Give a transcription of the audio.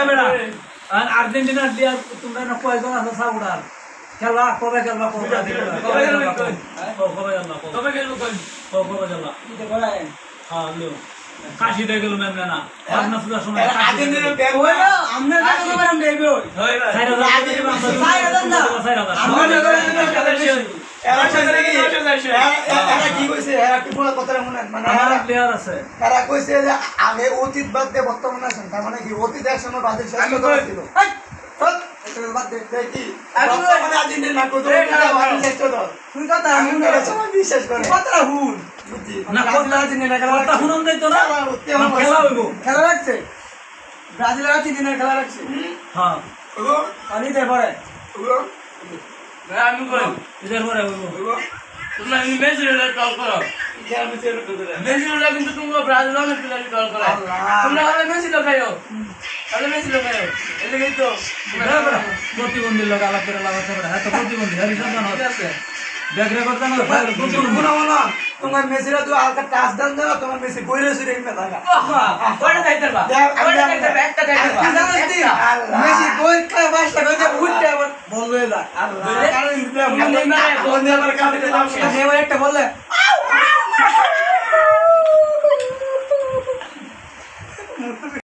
বেড়া আর্জেন্টিনার দিয়ে তোমরা না কয়জন আছে সাউডার খেলবা কবে খেলবা কবে খেলবা কবে খেলবা হ্যাঁ লিও কাশি দে গেল ম্যাম না আপনার সুদা শোনা আর্জেন্টিনার ব্যাগ হইলো আমরা টাকা দেব আমরা দেব কি কইছে এরা কি বড় কথা মনে মানে আমার প্লেয়ার আছে তারা কইছে যে আগে অতীত বাদ দিয়ে বর্তমান আছেন তার মানে কি অতীত একসময় ব্রাজিল শেষ করে ছিল এটা বাদ দে কি বর্তমানে আর্জেন্টিনা কত ব্রাজিল শেষ করে তুই কথা আমি বিশ্বাস করে কথা হুন না কথা আর্জেন্টিনা কথা হুনন দেই তো না খেলা হইবো খেলা রাখছে ব্রাজিল আর্জেন্টিনা খেলা রাখছে হ্যাঁ ওগো পানি দে পরে ওগো আমি কই ইদার পরে হইবো তোমরা মেসিরে কল করো মেসিরে কিন্তু তোমরা ব্রাজিল অনেক প্লেয়ার কল করো তোমরা হলে মেসি লাগাইও হলে মেসি লাগাইও এদিকে তো প্রতিবন্ধী লোক আলাপ করে লাগাতে পারে হ্যাঁ তো প্রতিবন্ধী হরিশন আছে দেখরে করতে না তোমার মেসিরা তো হালকা টাচ দেন দাও তোমার মেসি বইরে সুরে ইমে থাকা কয়টা দাইতে পারবা কয়টা দাইতে পারবা একটা দাইতে পারবা মেসি বই খায় বাসটা কইতে উঠতে আবার বল হয়ে যায় আল্লাহ কারণ নেইমার বল দিয়ে আবার কাটতে যাচ্ছে নেইমার একটা বললে